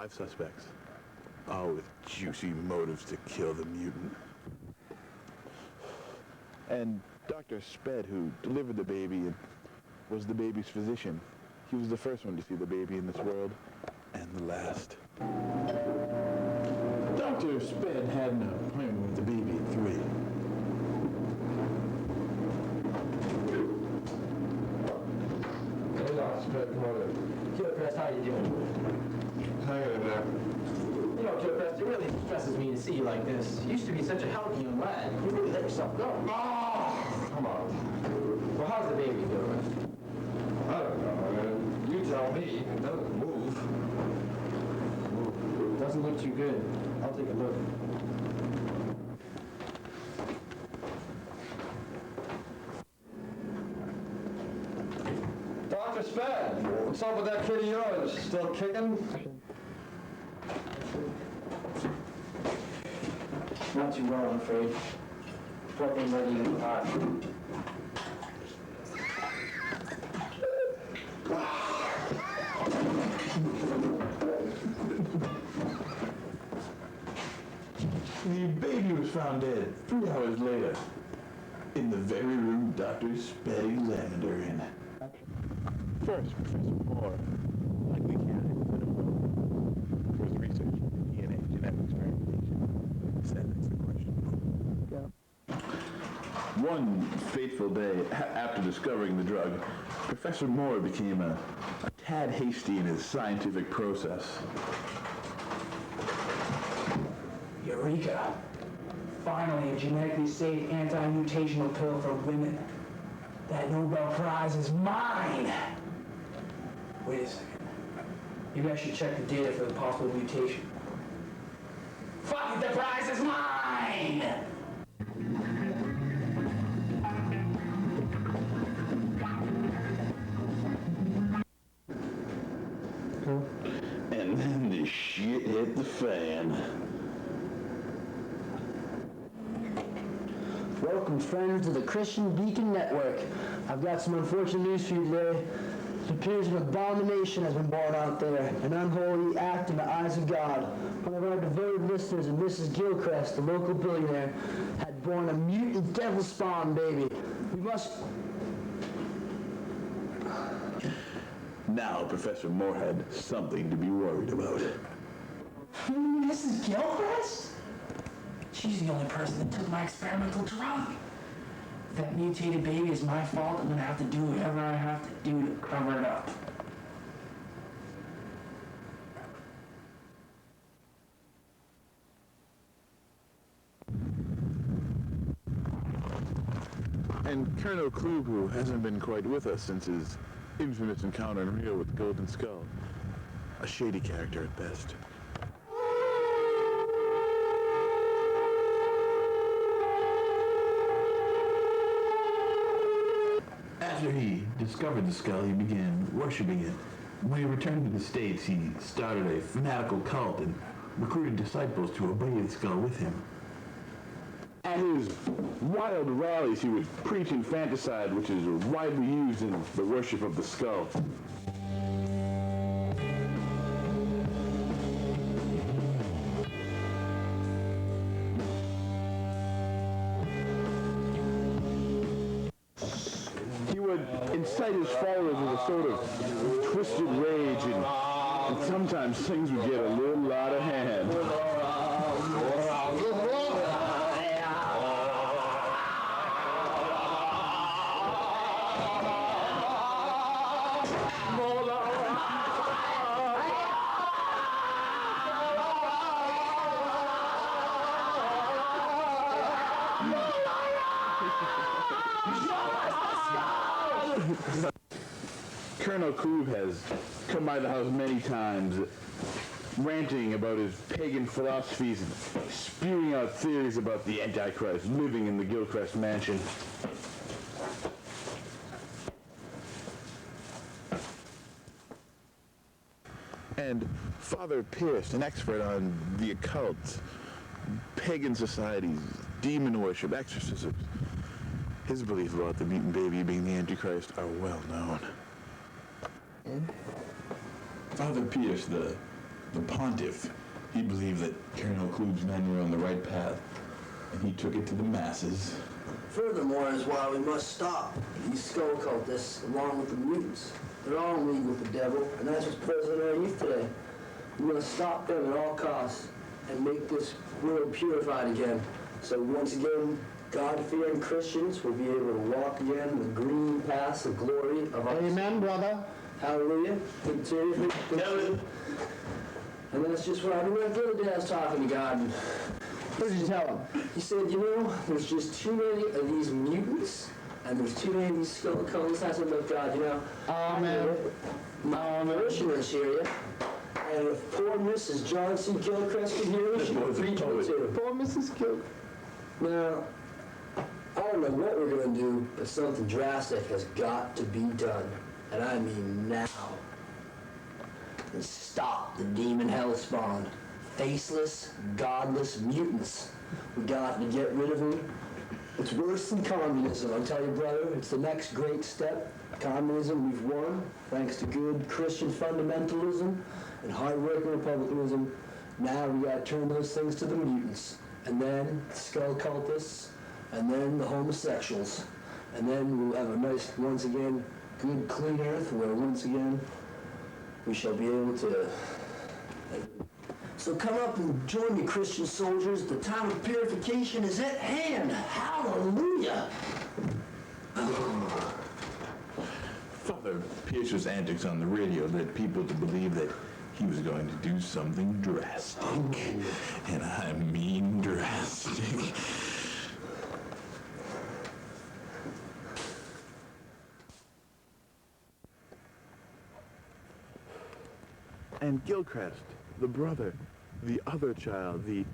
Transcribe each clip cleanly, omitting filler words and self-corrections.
5 suspects, all with juicy motives to kill the mutant. And Dr. Sped, who delivered the baby and was the baby's physician, he was the first one to see the baby in this world, and the last. Dr. Sped had an appointment with the baby at 3. Hey, Dr. Sped, come on in. Gilchrist, how you doing? Hang in there. You know, Gilchrist, it really stresses me to see you like this. You used to be such a healthy young lad. You really let yourself go. Oh, come on. Well, how's the baby, Gilchrist? I don't know, man. You tell me. It doesn't move. It doesn't look too good. I'll take a look. Dr. Spad, what's up with that kid of yours? Still kicking? Not too well, I'm afraid. Poor thing's ready to get hot. The baby was found dead 3 hours later, in the very room Dr. Sped examined her in. First, Professor Moore, likely candidate for the vote for his research in DNA genetic experimentation. That's the question. Yeah. One fateful day after discovering the drug, Professor Moore became a tad hasty in his scientific process. Eureka! Finally, a genetically safe anti-mutational pill for women. That Nobel Prize is mine! Wait a second. Maybe I should check the data for the possible mutation. Fuck it, the prize is mine! And then the shit hit the fan. Welcome, friends, to the Christian Beacon Network. I've got some unfortunate news for you today. It appears an abomination has been born out there, an unholy act in the eyes of God. One of our devoted listeners, and Mrs. Gilchrist, the local billionaire, had born a mutant devil spawn baby. We must... Now Professor Moore had something to be worried about. Mrs. Gilchrist? She's the only person that took my experimental drug. If that mutated baby is my fault, I'm gonna have to do whatever I have to do to cover it up. And Colonel Klug, who hasn't been quite with us since his infamous encounter in Rio with the Golden Skull. A shady character at best. After he discovered the skull, he began worshipping it. When he returned to the States, he started a fanatical cult and recruited disciples to obey the skull with him. At his wild rallies, he would preach infanticide, which is widely used in the worship of the skull. He would incite his followers with a sort of twisted rage, and sometimes things would get a little out of hand. Colonel Klug has come by the house many times, ranting about his pagan philosophies and spewing out theories about the Antichrist living in the Gilchrist mansion. And Father Pierce, an expert on the occult, pagan societies, demon worship, exorcisms, his belief about the mutant baby being the Antichrist are well known. Father Pierce, the The pontiff, he believed that Colonel Kluge's men were on the right path, and he took it to the masses. Furthermore is why we must stop these skull cultists along with the mutants. They're all in league with the devil, and that's what's present in our youth today. We must stop them at all costs and make this world purified again. So once again, God-fearing Christians will be able to walk again the green paths of glory of our... Amen, brother. Hallelujah. Good to you. And that's just what I mean. The other day I was talking to God, and what did you tell him? He said, you know, there's just too many of these mutants, and there's too many of these skull cultists. I said, look, God, you know, my parishioners hear you. And if poor Mrs. John C. Gilchrist could hear me, she would preach me too. Poor Mrs. Gilchrist. Now, I don't know what we're going to do, but something drastic has got to be done. And I mean now. And stop the demon hellspawn. Faceless, godless mutants. We got to get rid of them. It's worse than communism, I'll tell you, brother. It's the next great step. Communism we've won, thanks to good Christian fundamentalism and hard-working republicanism. Now we got to turn those things to the mutants. And then the skull cultists, and then the homosexuals. And then we'll have a nice, once again, good, clean earth where once again we shall be able to... So come up and join me, Christian soldiers. The time of purification is at hand. Hallelujah! Father Pierce's antics on the radio led people to believe that he was going to do something drastic. And I mean drastic. And Gilchrist, the brother, the other child, the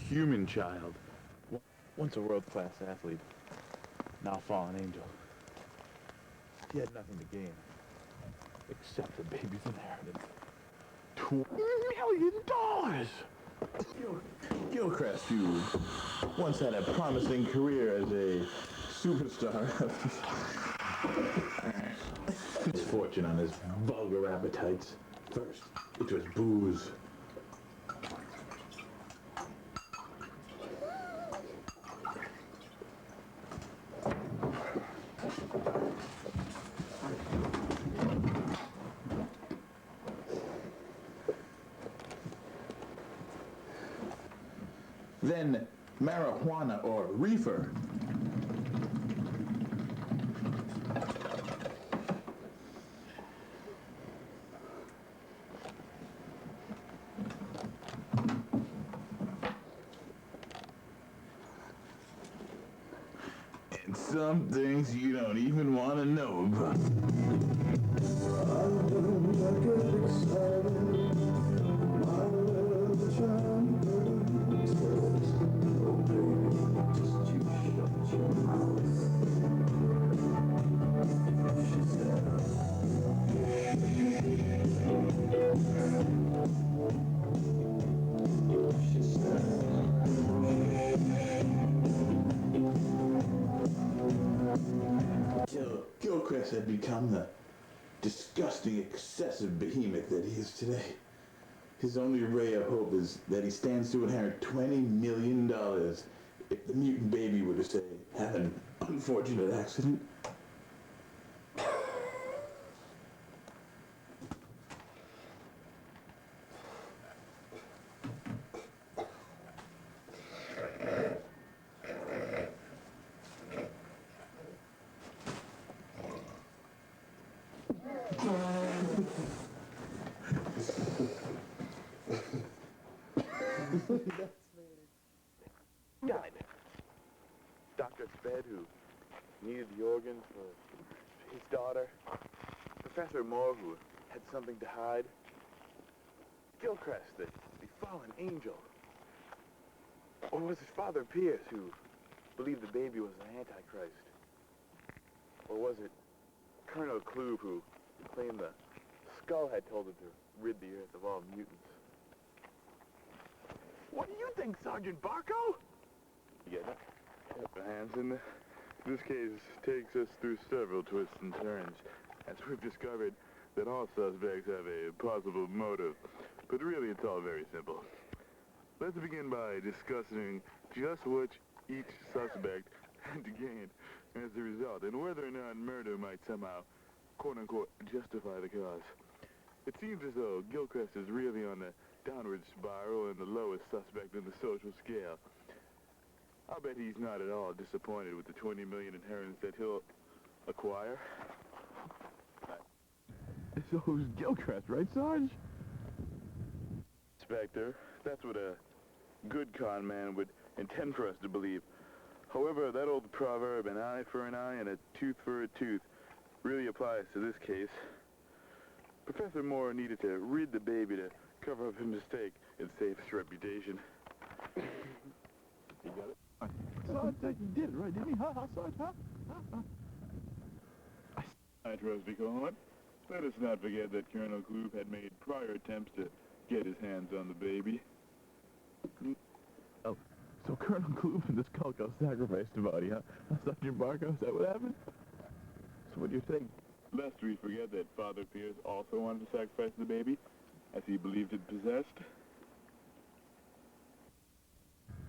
human child, once a world-class athlete, now fallen angel. He had nothing to gain, except the baby's inheritance. $2 million! Gilchrist, who once had a promising career as a superstar, his fortune on his vulgar appetites. First, it was booze. Then marijuana or reefer. And some things you don't even want to know about. Gilchrist had become the disgusting, excessive behemoth that he is today. His only ray of hope is that he stands to inherit $20 million if the mutant baby were to, say, have an unfortunate accident. Died. Dr. Sped, who needed the organs for his daughter. Professor Moore, who had something to hide. Gilchrist, the fallen angel. Or was it Father Pierce, who believed the baby was an antichrist? Or was it Colonel Kluge, who claimed the skull had told him to rid the earth of all mutants? What do you think, Sgt Barko? You get it? Johannsen, this case takes us through several twists and turns, as we've discovered that all suspects have a possible motive. But really, it's all very simple. Let's begin by discussing just what each suspect had to gain as a result, and whether or not murder might somehow, quote-unquote, justify the cause. It seems as though Gilchrist is really on the downward spiral and the lowest suspect in the social scale. I'll bet he's not at all disappointed with the 20 million inheritance that he'll acquire. So who's Gilchrist, right, Sarge? Inspector, that's what a good con man would intend for us to believe. However, that old proverb, an eye for an eye and a tooth for a tooth, really applies to this case. Professor Moore needed to rid the baby to cover up his mistake and save his reputation. You got it? Sarge, you did it, right, didn't he? Huh, Sarge, huh? I trusty Cohen. Let us not forget that Colonel Kloof had made prior attempts to get his hands on the baby. Oh, so Colonel Kloof and this Kulko sacrificed the body, huh? Sgt Barko, is that what happened? So what do you think? Lest we forget that Father Pierce also wanted to sacrifice the baby, as he believed it possessed.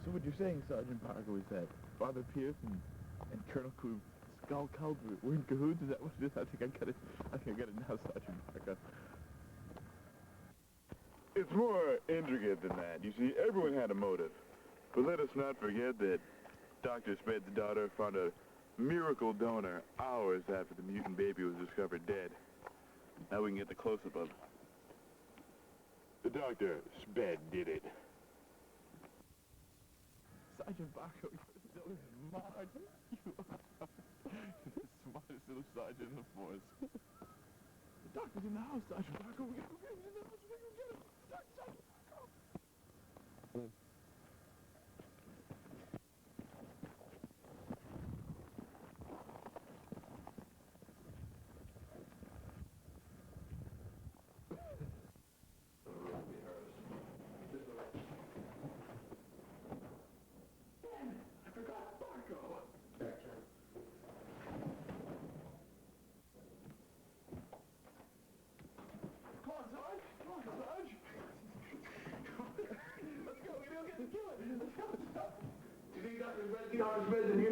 So what you're saying, Sgt Barko, is that Father Pierce and Colonel Kloof Skull Cult were in cahoots? Is that what it is? I think I got it now, Sgt Barko. It's more intricate than that. You see, everyone had a motive. But let us not forget that Dr. Sped's daughter found a miracle donor hours after the mutant baby was discovered dead. Now we can get the close-up of it. The Dr. Sped did it. Sgt Barko, you're so smart. You are the smartest little sergeant in the force. The doctor's in the house, Sgt Barko. We gotta go get him in the house. We gotta go get him.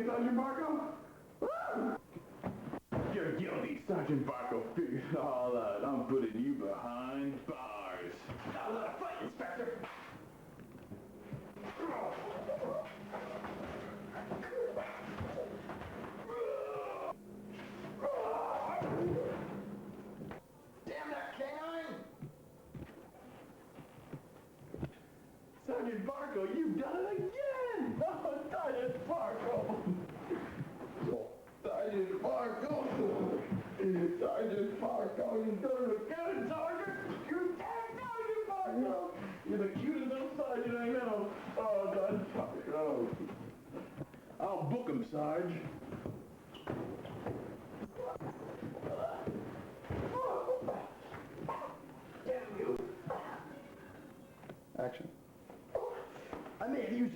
Sergeant Barko. You're guilty, Sgt. Barko figured it all out. I'm putting you behind bars. Now let us fight, Inspector! Damn that canine! Sgt. Barko, you've done it again! Oh, Sgt. Barko! Sgt. Barko! Sgt. Barko, you've done it again, Sergeant! You did it, Sgt. Barko! You're the cutest little sergeant I know. Oh, Sgt. Barko. I'll book him, Sarge. Action. I may have used